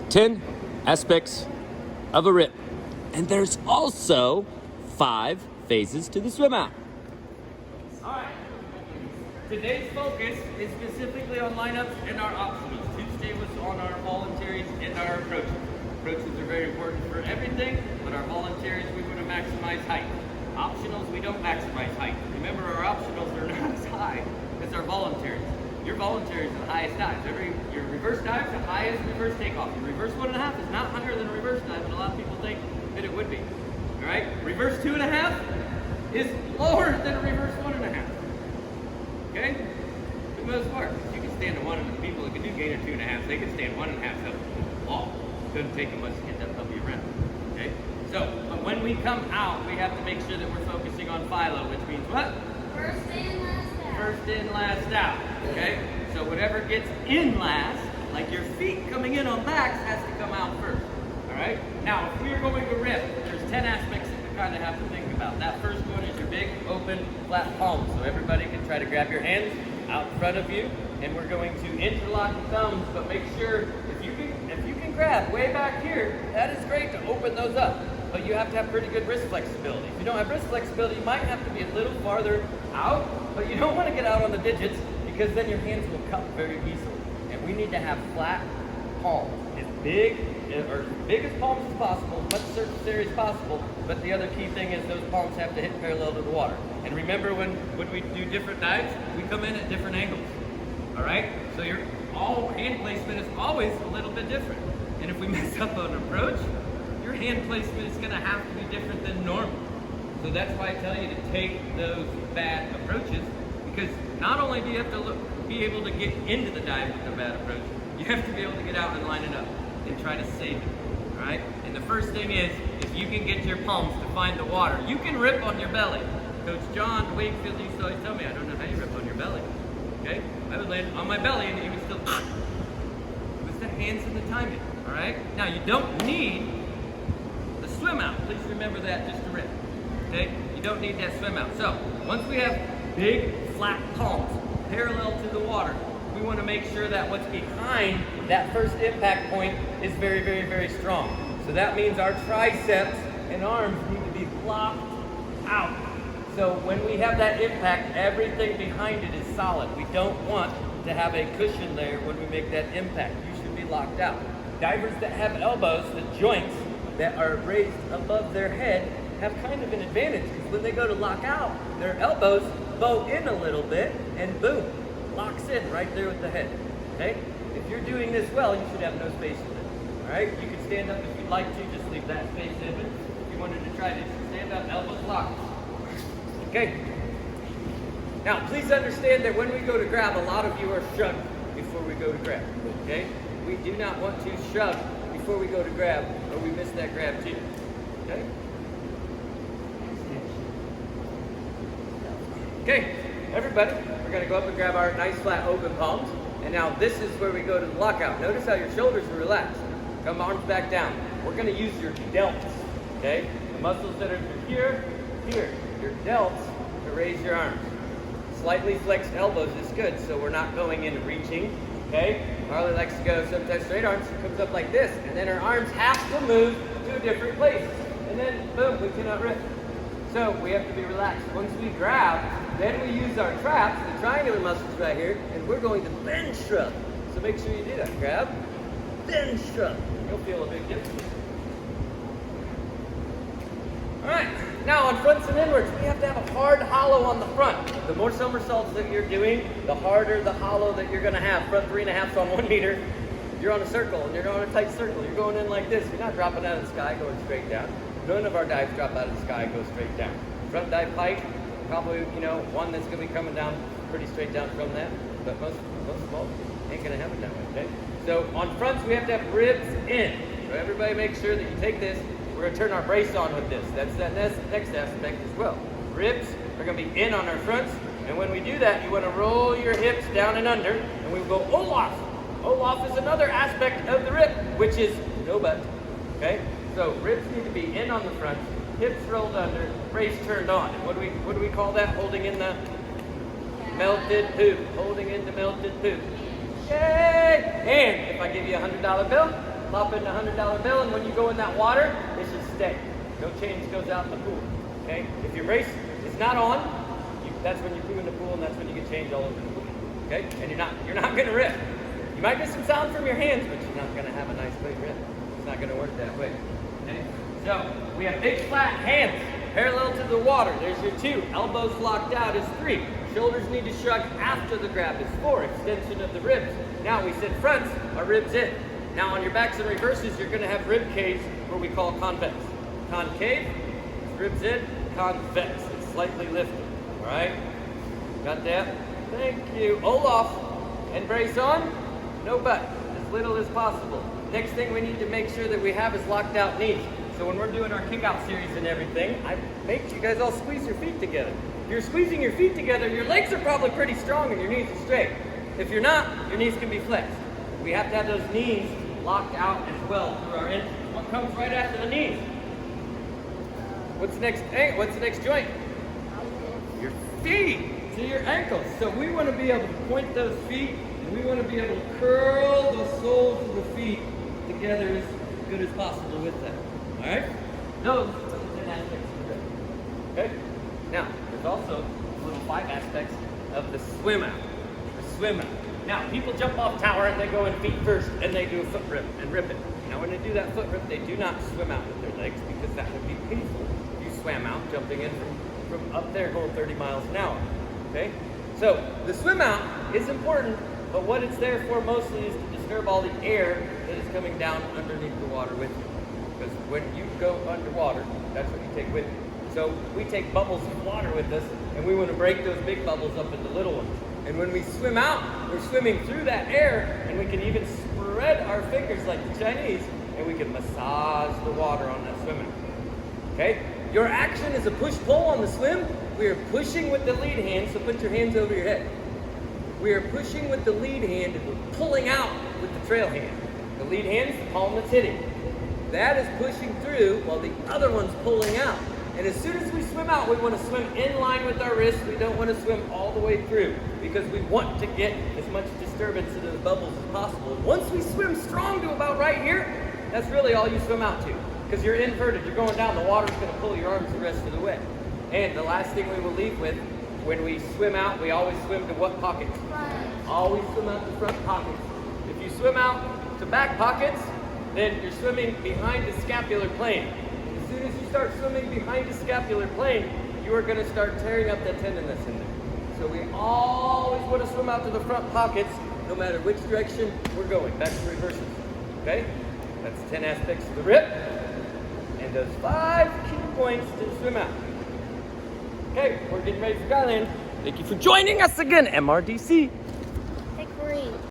10 aspects of a rip. And there's also 5 phases to the swim out. All right. Today's focus is specifically on lineups and our optionals. Tuesday was on our voluntaries and our approaches. Approaches are very important for everything, but our voluntaries, we want to maximize height. Optionals, we don't maximize height. Remember, our optionals are not as high as our voluntaries. Your voluntaries are the highest dives. Your reverse dive is the highest reverse takeoff. Your reverse 1.5 is not higher than a reverse dive, and a lot of people think that it would be. All right? Reverse 2.5 is lower than a reverse 1.5. Okay? For the most part, you can stand a 1, and the people that can do gainer 2.5, they can stand 1.5 up long. Doesn't take them much to get that puppy around. Okay? So, but when we come out, we have to make sure that we're focusing on philo, which means what? First in, last out. First in, last out. Okay? So whatever gets in last, like your feet coming in on backs, has to come out first. Alright? Now, if we are going to rip, there's 10 aspects that we kind of have to think about. That first one is your big, open, flat palms. So everybody can try to grab your hands out in front of you, and we're going to interlock the thumbs, but make sure if you can grab way back here, that is great to open those up. But you have to have pretty good wrist flexibility. If you don't have wrist flexibility, you might have to be a little farther out, but you don't want to get out on the digits because then your hands will cup very easily. And we need to have flat palms, as big as palms as possible, as much surface area as possible, but the other key thing is those palms have to hit parallel to the water. And remember when we do different dives, we come in at different angles. All right? So your hand placement is always a little bit different. And if we mess up on approach, your hand placement is going to have to be different than normal. So that's why I tell you to take those bad approaches, because not only do you have to be able to get into the dive with a bad approach, you have to be able to get out and line it up and try to save it. All right? And the first thing is, if you can get your palms to find the water, you can rip on your belly. Coach John Wakefield used to always tell me, I don't know how you rip on your belly. Okay? I would land on my belly and he was still, it was the hands and the timing. All right? Now you don't need the swim out. Please remember that just to rip. Okay? You don't need that swim out. So once we have big flat palms parallel to the water, we want to make sure that what's behind that first impact point is very, very, very strong. So that means our triceps and arms need to be blocked out. So when we have that impact, everything behind it is solid. We don't want to have a cushion there when we make that impact. You should be locked out. Divers that have elbows, the joints that are raised above their head, have kind of an advantage, because when they go to lock out, their elbows bow in a little bit and boom, locks in right there with the head. Okay? If you're doing this well, you should have no space for it. All right? You can stand up if you'd like to, just leave that space open. If you wanted to try to stand up, elbows locked. Okay? Now, please understand that when we go to grab, a lot of you are shoved before we go to grab. Okay? We do not want to shove before we go to grab, or we miss that grab too. Okay? Okay, everybody, we're going to go up and grab our nice flat open palms. And now this is where we go to the lockout. Notice how your shoulders are relaxed. Come arms back down. We're going to use your delts, okay? The muscles that are here, your delts to raise your arms. Slightly flexed elbows is good, so we're not going into reaching, okay? Marley likes to go sometimes straight arms, comes up like this, and then her arms have to move to a different place. And then, boom, we cannot rip. So we have to be relaxed. Once we grab, then we use our traps, the triangular muscles right here, and we're going to bend shrug. So make sure you do that. Grab, bend shrug. You'll feel a big difference. All right, now on fronts and inwards, we have to have a hard hollow on the front. The more somersaults that you're doing, the harder the hollow that you're gonna have. Front 3.5 on 1 meter, you're on a circle, and you're on a tight circle. You're going in like this. You're not dropping out of the sky, going straight down. None of our dives drop out of the sky and go straight down. Front dive pike, probably, one that's going to be coming down pretty straight down from that, but most of all ain't going to happen that way, okay? So on fronts, we have to have ribs in. So everybody make sure that you take this. We're going to turn our brace on with this. That's that next aspect as well. Ribs are going to be in on our fronts, and when we do that, you want to roll your hips down and under, and we will go Olaf. Olaf is another aspect of the rip, which is no butt, okay? So ribs need to be in on the front, hips rolled under, brace turned on. And what do we call that? Holding in the melted poop. Holding in the melted poop. Yay! And if I give you $100 bill, pop in a $100 bill, and when you go in that water, it should stay. No change goes out in the pool, okay? If your brace is not on, that's when you poo in the pool, and that's when you get changed all over the pool, okay? And you're not gonna rip. You might get some sound from your hands, but you're not gonna have a nice big rip. It's not gonna work that way, okay? So, we have big flat hands, parallel to the water. There's your 2. Elbows locked out is 3. Shoulders need to shrug after the grab is 4. Extension of the ribs. Now we said fronts are ribs in. Now on your backs and reverses, you're gonna have rib caves, what we call convex. Concave, ribs in, convex. It's slightly lifted, all right? Got that? Thank you. Olaf, and brace on, no butt, as little as possible. Next thing we need to make sure that we have is locked out knees. So when we're doing our kick-out series and everything, I make you guys all squeeze your feet together. If you're squeezing your feet together, your legs are probably pretty strong and your knees are straight. If you're not, your knees can be flexed. We have to have those knees locked out as well through our engine. What comes right after the knees? What's the next joint? Your feet to your ankles. So we want to be able to point those feet, and we want to be able to curl the soles of the feet together as good as possible with them. All right? Those are the 10 aspects of the grip. Okay? Now, there's also little 5 aspects of the swim out. The swim out. Now, people jump off tower and they go in feet first and they do a foot rip and rip it. Now, when they do that foot rip, they do not swim out with their legs because that would be painful. You swam out jumping in from up there going 30 miles an hour. Okay? So, the swim out is important, but what it's there for mostly is to disturb all the air that is coming down underneath the water with you. Because when you go underwater, that's what you take with you. So we take bubbles of water with us, and we want to break those big bubbles up into little ones. And when we swim out, we're swimming through that air, and we can even spread our fingers like the Chinese, and we can massage the water on that swim out. Okay? Your action is a push-pull on the swim. We are pushing with the lead hand, so put your hands over your head. We are pushing with the lead hand, and we're pulling out with the trail hand. The lead hand is the palm that's hitting. That is pushing through while the other one's pulling out. And as soon as we swim out, we want to swim in line with our wrists. We don't want to swim all the way through because we want to get as much disturbance into the bubbles as possible. And once we swim strong to about right here, that's really all you swim out to because you're inverted. You're going down. The water's going to pull your arms the rest of the way. And the last thing we will leave with, when we swim out, we always swim to what pockets? Always swim out to front pockets. If you swim out to back pockets, then you're swimming behind the scapular plane. As soon as you start swimming behind the scapular plane, you are going to start tearing up that tendon that's in there. So we always want to swim out to the front pockets, no matter which direction we're going. Back to reverses. Okay? That's 10 aspects of the rip. And those 5 key points to swim out. Okay, we're getting ready for Skyland. Thank you for joining us again, MRDC.